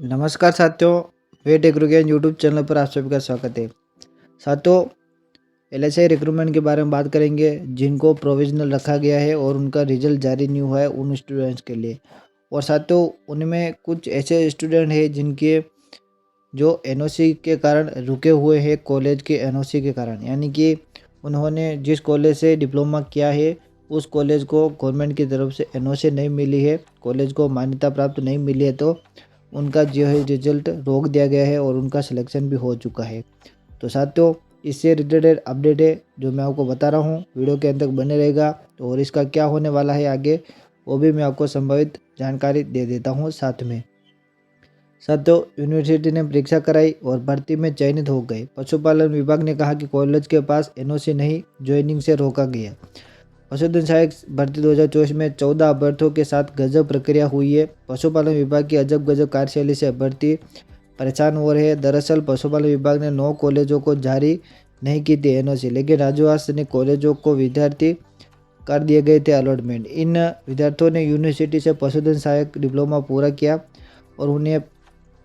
नमस्कार साथियों, wait एग्रीगेन YouTube channel पर आप सभी का स्वागत है। साथियों, एलएसआई रिक्रूटमेंट के बारे में बात करेंगे जिनको प्रोविजनल रखा गया है और उनका रिजल्ट जारी नहीं हुआ है उन स्टूडेंट्स के लिए। और साथियों, उनमें कुछ ऐसे स्टूडेंट हैं जिनके जो एनओसी के कारण रुके हुए हैं, कॉलेज के एनओसी के कारण, यानी कि उन्होंने जिस कॉलेज से डिप्लोमा किया है उस कॉलेज को गवर्नमेंट की तरफ से एनओसी नहीं मिली है, कॉलेज को मान्यता प्राप्त नहीं मिली है, तो उनका जो है रिजल्ट रोक दिया गया है और उनका सिलेक्शन भी हो चुका है। तो साथियों, इससे रिलेटेड अपडेट है जो मैं आपको बता रहा हूँ, वीडियो के अंत तक बने रहेगा। और इसका क्या होने वाला है आगे वो भी मैं आपको संभावित जानकारी दे देता हूँ साथ में। साथियों, यूनिवर्सिटी ने परीक्षा कराई और भर्ती में चयनित हो गए। पशुपालन विभाग ने कहा कि कॉलेज के पास एनओसी नहीं, ज्वाइनिंग से रोका गया। पशुधन सहायक भर्ती 2024 में 14 अभ्यर्थियों के साथ गजब प्रक्रिया हुई है। पशुपालन विभाग की अजब गजब कार्यशैली से अभ्यर्थी परेशान हो रहे हैं। दरअसल पशुपालन विभाग ने 9 कॉलेजों को जारी नहीं की थी एनओसी, लेकिन राजवास ने कॉलेजों को विद्यार्थी कर दिए गए थे अलॉटमेंट। इन विद्यार्थियों ने यूनिवर्सिटी से पशुधन सहायक डिप्लोमा पूरा किया और उन्हें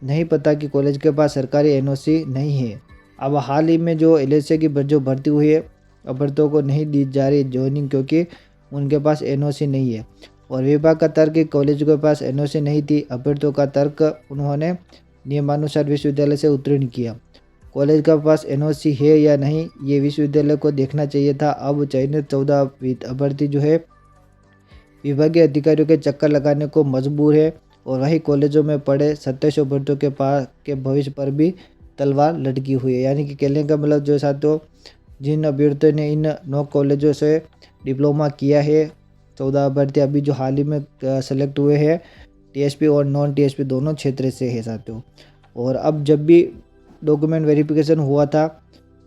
नहीं पता कि कॉलेज के पास सरकारी एनओसी नहीं है। अब हाल ही में जो एलएसए की जो भर्ती हुई है, अभ्यर्थियों को नहीं दी जा रही ज्वाइनिंग क्योंकि उनके पास एनओसी नहीं है। और विभाग का तर्क कि कॉलेज के पास एनओसी नहीं थी। अभ्यर्थियों का तर्क, उन्होंने नियमानुसार विश्वविद्यालय से उत्तीर्ण किया। कॉलेज के पास एनओसी है या नहीं ये विश्वविद्यालय को देखना चाहिए था। अब चयनित 14 अभ्यर्थी जो है विभागीय अधिकारियों के चक्कर लगाने को मजबूर है और वही कॉलेजों में पढ़े 2700 अभ्यर्थियों के पास के भविष्य पर भी तलवार लटकी हुई है। यानी कि कहने का मतलब जो साथियों, जिन अभ्यर्थियों ने इन 9 कॉलेजों से डिप्लोमा किया है, 14 अभ्यर्थी अभी जो हाल ही में सेलेक्ट हुए हैं, टीएसपी और नॉन टीएसपी दोनों क्षेत्र से है साथियों। और अब जब भी डॉक्यूमेंट वेरिफिकेशन हुआ था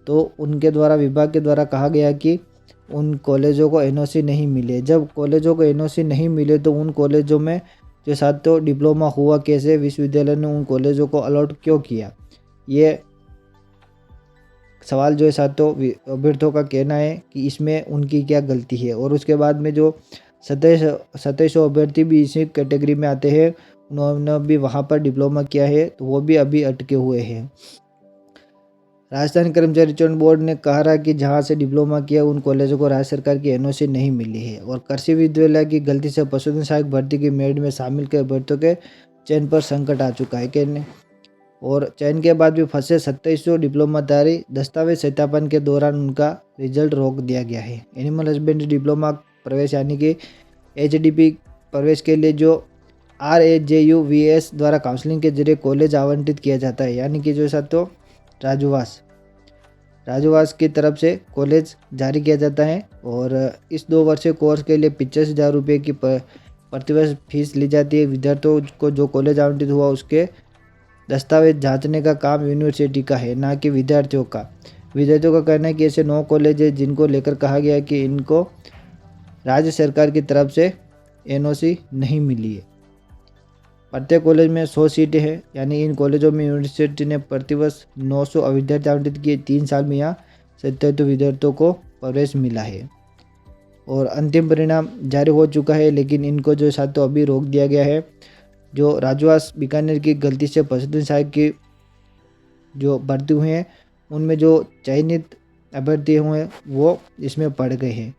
तो उनके द्वारा, विभाग के द्वारा कहा गया कि उन कॉलेजों को एनओसी नहीं मिले। जब कॉलेजों को एनओसी नहीं मिले तो उन कॉलेजों में जो साथियों डिप्लोमा हुआ कैसे, विश्वविद्यालय ने उन कॉलेजों को अलॉट क्यों किया, ये सवाल जो है साथियों अभ्यर्थियों का कहना है कि इसमें उनकी क्या गलती है। और उसके बाद में जो 2700 अभ्यर्थी भी इसी कैटेगरी में आते हैं, उन्होंने भी वहाँ पर डिप्लोमा किया है तो वो भी अभी अटके हुए हैं। राजस्थान कर्मचारी चयन बोर्ड ने कहा रहा कि जहां से डिप्लोमा किया उन कॉलेजों को राज्य सरकार की एनओसी नहीं मिली है। और कृषि विश्वविद्यालय की गलती से पशुधन सहायक भर्ती की मेरिट में शामिल के अभ्यर्थियों के चयन पर संकट आ चुका है कहने। और चयन के बाद भी फंसे 2700 डिप्लोमाधारी, दस्तावेज सत्यापन के दौरान उनका रिजल्ट रोक दिया गया है। एनिमल हस्बेंड्री डिप्लोमा प्रवेश यानी कि एचडीपी प्रवेश के लिए जो RAJUVS द्वारा काउंसलिंग के जरिए कॉलेज आवंटित किया जाता है, यानी कि जो साथियों राजवास की तरफ से कॉलेज जारी किया जाता है। और इस 2 वर्षीय कोर्स के लिए 85,000 रुपये की प्रतिवर्ष फीस ली जाती है। विद्यार्थियों को जो कॉलेज आवंटित हुआ उसके दस्तावेज जांचने का काम यूनिवर्सिटी का है, ना कि विद्यार्थियों का। विद्यार्थियों का कहना है कि ऐसे 9 कॉलेज है जिनको लेकर कहा गया है कि इनको राज्य सरकार की तरफ से एनओसी नहीं मिली है। प्रत्येक कॉलेज में 100 सीटें हैं, यानी इन कॉलेजों में यूनिवर्सिटी ने प्रतिवर्ष 900 विद्यार्थी आवंटित किए। 3 साल में यहाँ 77 विद्यार्थियों को प्रवेश मिला है और अंतिम परिणाम जारी हो चुका है, लेकिन इनको जो साथियों अभी रोक दिया गया है। जो राजवास बीकानेर की गलती से पशुधन सहायक की जो भर्ती हुए हैं उनमें जो चयनित अभ्यर्थी हुए वो इसमें पढ़ गए हैं।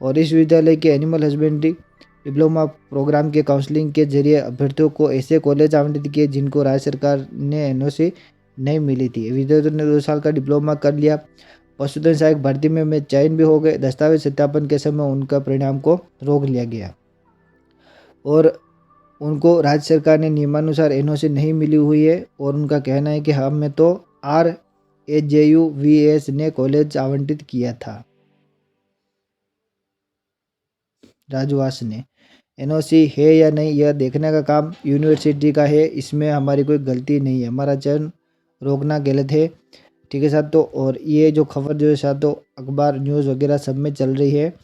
और इस विद्यालय के एनिमल हस्बेंड्री डिप्लोमा प्रोग्राम के काउंसलिंग के जरिए अभ्यर्थियों को ऐसे कॉलेज आवंटित किए जिनको राज्य सरकार ने एनओसी नहीं मिली थी। विद्यार्थियों ने 2 साल का डिप्लोमा कर लिया। पशुधन सहायक भर्ती में चयन भी हो गए। दस्तावेज सत्यापन के समय उनका परिणाम को रोक लिया गया और उनको राज्य सरकार ने नियमानुसार एनओसी नहीं मिली हुई है। और उनका कहना है कि हमें तो RAJUVS ने कॉलेज आवंटित किया था। राजवास ने एनओसी है या नहीं यह देखने का काम यूनिवर्सिटी का है, इसमें हमारी कोई गलती नहीं है। हमारा चयन रोकना गलत है, ठीक है साथियों। और ये जो खबर जो है साथियों अखबार न्यूज़ वगैरह सब में चल रही है।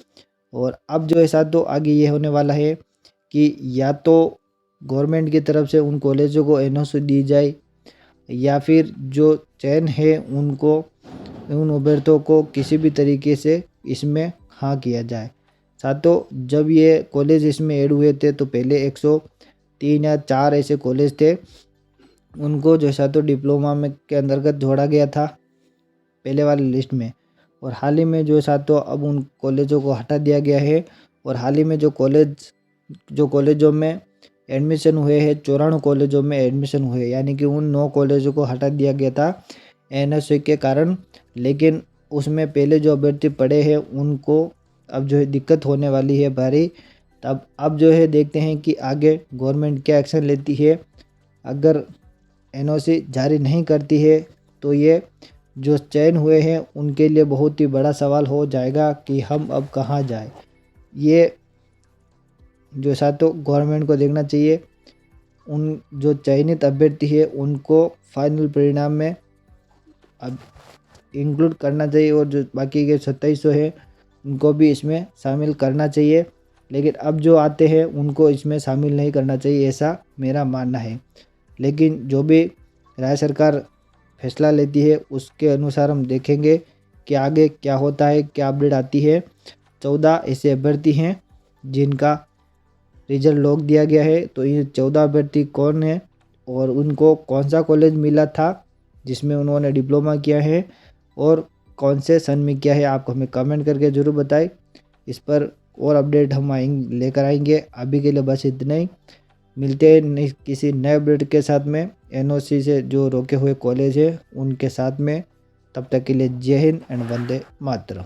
और अब जो है साथियों आगे ये होने वाला है कि या तो गवर्नमेंट की तरफ से उन कॉलेजों को एनओसी दी जाए या फिर जो चयन है उनको, उन अभ्यर्थियों को किसी भी तरीके से इसमें हाँ किया जाए। साथियों, जब ये कॉलेज इसमें ऐड हुए थे तो पहले 103 या 4 ऐसे कॉलेज थे उनको जैसा तो डिप्लोमा में के अंतर्गत जोड़ा गया था पहले वाली लिस्ट में, और हाल ही में जो तो अब उन कॉलेजों को हटा दिया गया है। और हाल ही में जो कॉलेजों में एडमिशन हुए हैं, 94 कॉलेजों में एडमिशन हुए, यानी कि उन 9 कॉलेजों को हटा दिया गया था एनओसी के कारण। लेकिन उसमें पहले जो अभ्यर्थी पढ़े हैं उनको अब जो है दिक्कत होने वाली है भारी। तब अब जो है देखते हैं कि आगे गवर्नमेंट क्या एक्शन लेती है। अगर एनओसी जारी नहीं करती है तो ये जो चयन हुए हैं उनके लिए बहुत ही बड़ा सवाल हो जाएगा कि हम अब कहाँ जाए। ये जो तो गवर्नमेंट को देखना चाहिए, उन जो चयनित अभ्यर्थी है उनको फाइनल परिणाम में अब इंक्लूड करना चाहिए, और जो बाकी के 2700 है उनको भी इसमें शामिल करना चाहिए। लेकिन अब जो आते हैं उनको इसमें शामिल नहीं करना चाहिए, ऐसा मेरा मानना है। लेकिन जो भी राज्य सरकार फैसला लेती है उसके अनुसार हम देखेंगे कि आगे क्या होता है, क्या अपडेट आती है। 14 ऐसे अभ्यर्थी हैं जिनका रिजल्ट लॉक दिया गया है। तो ये 14 अभ्यर्थी कौन है और उनको कौन सा कॉलेज मिला था जिसमें उन्होंने डिप्लोमा किया है और कौन से सन में किया है, आप हमें कमेंट करके ज़रूर बताएं। इस पर और अपडेट हम लेकर आएंगे। अभी के लिए बस इतना ही, मिलते हैं किसी नए अपडेट के साथ में एनओसी से जो रोके हुए कॉलेज है उनके साथ में। तब तक के लिए जय हिंद एंड वंदे मातरम।